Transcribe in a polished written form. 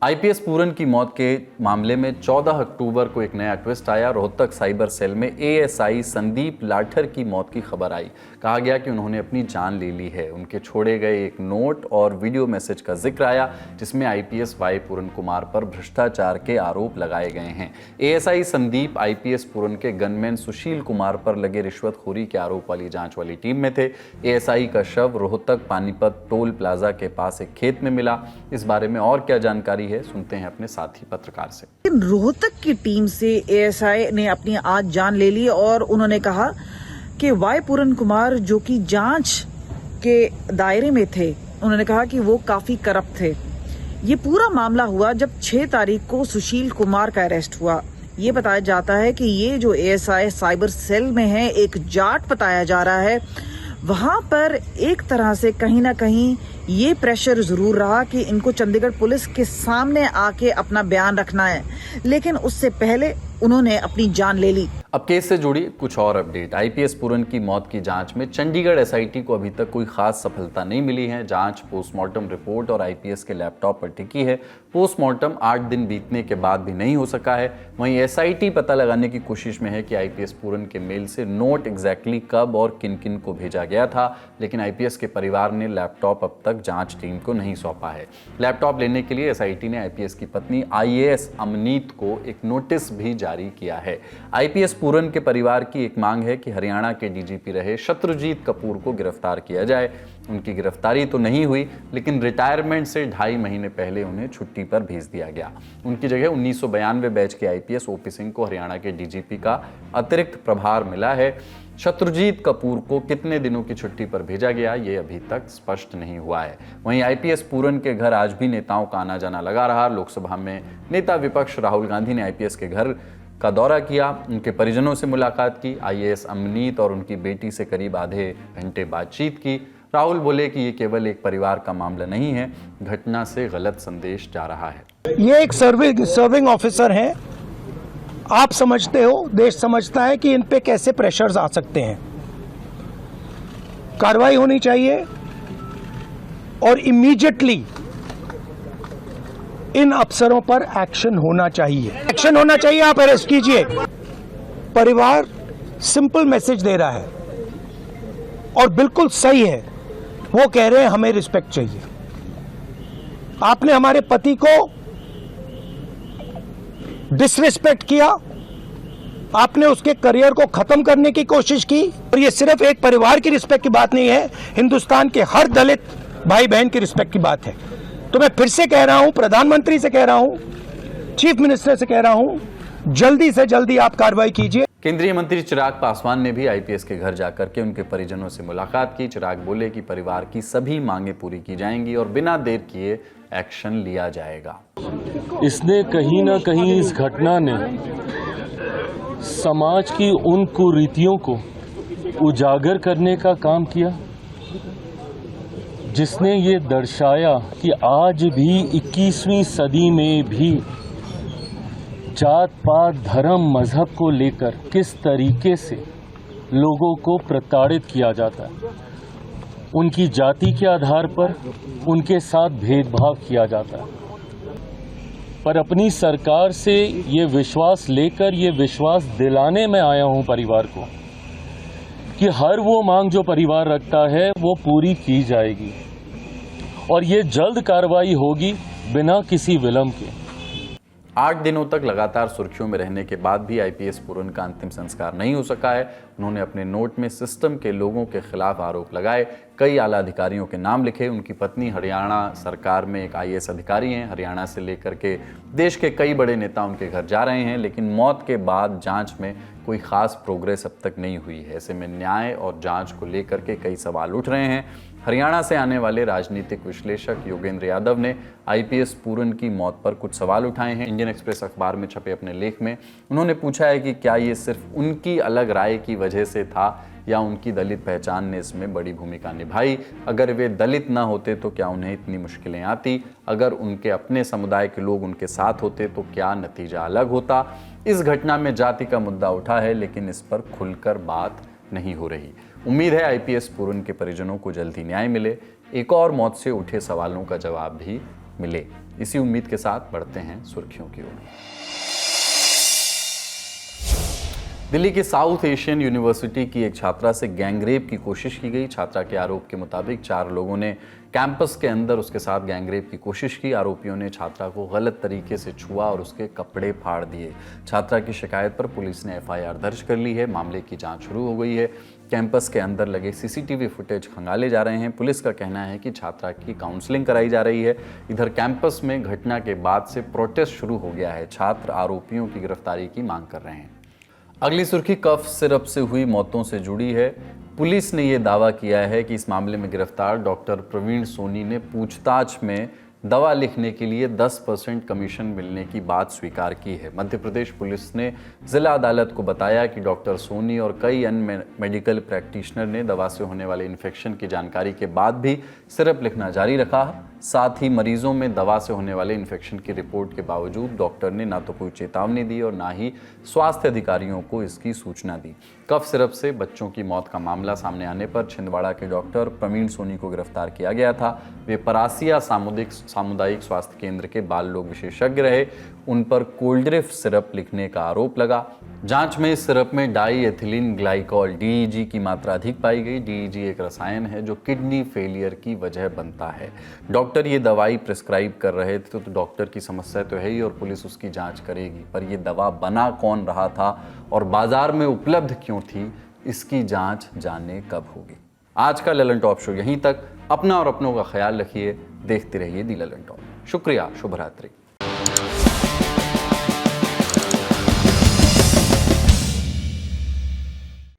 IPS पूरन की मौत के मामले में 14 अक्टूबर को एक नया ट्विस्ट आया। रोहतक साइबर सेल में एएसआई संदीप लाठर की मौत की खबर आई। कहा गया कि उन्होंने अपनी जान ले ली है। उनके छोड़े गए एक नोट और वीडियो मैसेज का जिक्र आया जिसमें आईपीएस वाई पूरन कुमार पर भ्रष्टाचार के आरोप लगाए गए हैं। एएसआई संदीप आईपीएस पूरन के गनमैन सुशील कुमार पर लगे रिश्वतखोरी के आरोप वाली जांच वाली टीम में थे। एएसआई का शव रोहतक पानीपत टोल प्लाजा के पास एक खेत में मिला। इस बारे में और क्या जानकारी है, सुनते हैं अपने साथी पत्रकार से। रोहतक की टीम से एएसआई ने अपनी आज जान ले ली और उन्होंने कहा कि वाई पूरन कुमार जो कि जांच के दायरे में थे, उन्होंने कहा कि वो काफी करप्ट थे। ये पूरा मामला हुआ जब 6 तारीख को सुशील कुमार का अरेस्ट हुआ। ये बताया जाता है कि ये जो एएसआई साइबर सेल में है, एक जाट बताया जा रहा है। वहां पर एक तरह से कहीं ना कहीं ये प्रेशर जरूर रहा कि इनको चंडीगढ़ पुलिस के सामने आके अपना बयान रखना है, लेकिन उससे पहले उन्होंने अपनी जान ले ली। अब केस से जुड़ी कुछ और अपडेट। आईपीएस पूरन की मौत की जांच में चंडीगढ़ एसआईटी को अभी तक कोई खास सफलता नहीं मिली है। जांच पोस्टमार्टम रिपोर्ट और आईपीएस के लैपटॉप पर टिकी है। पोस्टमार्टम 8 दिन बीतने के बाद भी नहीं हो सका है। वहीं एसआईटी पता लगाने की कोशिश में है कि आईपीएस पूरन के मेल से नोट एग्जैक्टली कब और किन किन को भेजा गया था, लेकिन आईपीएस के परिवार ने लैपटॉप अब तक जांच टीम को नहीं सौंपा है। लैपटॉप लेने के लिए एसआईटी ने आईपीएस की पत्नी आईएएस अमनीत को एक नोटिस भी जारी किया है। आईपीएस पूरन के परिवार की एक मांग है कि हरियाणा के डीजीपी रहे शत्रुजीत कपूर को गिरफ्तार किया जाए। उनकी गिरफ्तारी तो नहीं हुई, लेकिन रिटायरमेंट से 2.5 महीने पहले उन्हें छुट्टी पर भेज दिया गया। उनकी जगह 1992 बैच के आईपीएस ओपी सिंह को हरियाणा के डीजीपी का अतिरिक्त प्रभार मिला है। शत्रुजीत कपूर को कितने दिनों की छुट्टी पर भेजा गया, ये अभी तक स्पष्ट नहीं हुआ है। वहीं आईपीएस पूरन के घर आज भी नेताओं का आना जाना लगा रहा। लोकसभा में नेता विपक्ष राहुल गांधी ने आईपीएस के घर का दौरा किया, उनके परिजनों से मुलाकात की, आईएएस अमनीत और उनकी बेटी से करीब आधे घंटे बातचीत की। राहुल बोले कि ये केवल एक परिवार का मामला नहीं है, घटना से गलत संदेश जा रहा है। ये एक सर्विंग ऑफिसर हैं। आप समझते हो, देश समझता है कि इन पे कैसे प्रेशर्स आ सकते हैं। कार्रवाई होनी चाहिए और इमीडिएटली इन अफसरों पर एक्शन होना चाहिए। एक्शन होना चाहिए, आप अरेस्ट कीजिए। परिवार सिंपल मैसेज दे रहा है और बिल्कुल सही है। वो कह रहे हैं हमें रिस्पेक्ट चाहिए। आपने हमारे पति को डिसरिस्पेक्ट किया, आपने उसके करियर को खत्म करने की कोशिश की। और ये सिर्फ एक परिवार की रिस्पेक्ट की बात नहीं है, हिंदुस्तान के हर दलित भाई बहन की रिस्पेक्ट की बात है। तो मैं फिर से कह रहा हूं, प्रधानमंत्री से कह रहा हूं, चीफ मिनिस्टर से कह रहा हूं, जल्दी से जल्दी आप कार्रवाई कीजिए। केंद्रीय मंत्री चिराग पासवान ने भी आईपीएस के घर जाकर के उनके परिजनों से मुलाकात की। चिराग बोले कि परिवार की सभी मांगें पूरी की जाएंगी और बिना देर किए एक्शन लिया जाएगा। इसने कहीं ना कहीं, इस घटना ने समाज की उन कुरीतियों को उजागर करने का काम किया, जिसने ये दर्शाया कि आज भी 21वीं सदी में भी जात पात धर्म मजहब को लेकर किस तरीके से लोगों को प्रताड़ित किया जाता है। उनकी जाति के आधार पर उनके साथ भेदभाव किया जाता है। पर अपनी सरकार से ये विश्वास लेकर, ये विश्वास दिलाने में आया हूं परिवार को कि हर वो मांग जो परिवार रखता है वो पूरी की जाएगी और ये जल्द कार्रवाई होगी बिना किसी विलंब के। 8 दिनों तक लगातार सुर्खियों में रहने के बाद भी आईपीएस पूरन का अंतिम संस्कार नहीं हो सका है। उन्होंने अपने नोट में सिस्टम के लोगों के खिलाफ आरोप लगाए, कई आला अधिकारियों के नाम लिखे। उनकी पत्नी हरियाणा सरकार में एक आईएएस अधिकारी हैं। हरियाणा से लेकर के देश के कई बड़े नेता उनके घर जा रहे हैं, लेकिन मौत के बाद जांच में कोई खास प्रोग्रेस अब तक नहीं हुई है। ऐसे में न्याय और जांच को लेकर के कई सवाल उठ रहे हैं। हरियाणा से आने वाले राजनीतिक विश्लेषक योगेंद्र यादव ने आईपीएस पूरन की मौत पर कुछ सवाल उठाए हैं। इंडियन एक्सप्रेस अखबार में छपे अपने लेख में उन्होंने पूछा है कि क्या ये सिर्फ उनकी अलग राय की वजह से था या उनकी दलित पहचान ने इसमें बड़ी भूमिका निभाई। अगर वे दलित ना होते तो क्या उन्हें इतनी मुश्किलें आती? अगर उनके अपने समुदाय के लोग उनके साथ होते तो क्या नतीजा अलग होता? इस घटना में जाति का मुद्दा उठा है, लेकिन इस पर खुलकर बात नहीं हो रही। उम्मीद है आईपीएस पूरन के परिजनों को जल्दी न्याय मिले, एक और मौत से उठे सवालों का जवाब भी मिले। इसी उम्मीद के साथ बढ़ते हैं सुर्खियों की ओर। दिल्ली की साउथ एशियन यूनिवर्सिटी की एक छात्रा से गैंगरेप की कोशिश की गई। छात्रा के आरोप के मुताबिक 4 लोगों ने कैंपस के अंदर उसके साथ गैंगरेप की कोशिश की। आरोपियों ने छात्रा को गलत तरीके से छुआ और उसके कपड़े फाड़ दिए। छात्रा की शिकायत पर पुलिस ने FIR दर्ज कर ली है। मामले की जांच शुरू हो गई है। कैंपस के अंदर लगे CCTV फुटेज खंगाले जा रहे हैं। पुलिस का कहना है कि छात्रा की काउंसलिंग कराई जा रही है। इधर कैंपस में घटना के बाद से प्रोटेस्ट शुरू हो गया है। छात्र आरोपियों की गिरफ्तारी की मांग कर रहे हैं। अगली सुर्खी कफ सिरप से हुई मौतों से जुड़ी है। पुलिस ने यह दावा किया है कि इस मामले में गिरफ्तार डॉक्टर प्रवीण सोनी ने पूछताछ में दवा लिखने के लिए 10% कमीशन मिलने की बात स्वीकार की है। मध्य प्रदेश पुलिस ने जिला अदालत को बताया कि डॉक्टर सोनी और कई अन्य मेडिकल प्रैक्टिशनर ने दवा से होने वाले इन्फेक्शन की जानकारी के बाद भी सिरप लिखना जारी रखा। साथ ही मरीजों में दवा से होने वाले इन्फेक्शन की रिपोर्ट के बावजूद डॉक्टर ने ना तो कोई चेतावनी दी और ना ही स्वास्थ्य अधिकारियों को इसकी सूचना दी। कफ सिरप से बच्चों की मौत का मामला सामने आने पर छिंदवाड़ा के डॉक्टर प्रवीण सोनी को गिरफ्तार किया गया था। वे परासिया सामुदायिक स्वास्थ्य केंद्र के बाल रोग विशेषज्ञ रहे। उन पर कोल्ड्रिफ सिरप लिखने का आरोप लगा। जांच में इस सिरप में डाई एथिलीन ग्लाइकॉल DEG की मात्रा अधिक पाई गई। DEG एक रसायन है जो किडनी फेलियर की वजह बनता है। डॉक्टर ये दवाई प्रिस्क्राइब कर रहे थे तो डॉक्टर की समस्या तो है ही और पुलिस उसकी जांच करेगी, पर ये दवा बना कौन रहा था और बाजार में उपलब्ध क्यों थी, इसकी जांच जाने कब होगी। आज का ललन टॉप शो यहीं तक। अपना और अपनों का ख्याल रखिए। देखते रहिए दी ललन टॉप। शुक्रिया। शुभ रात्रि।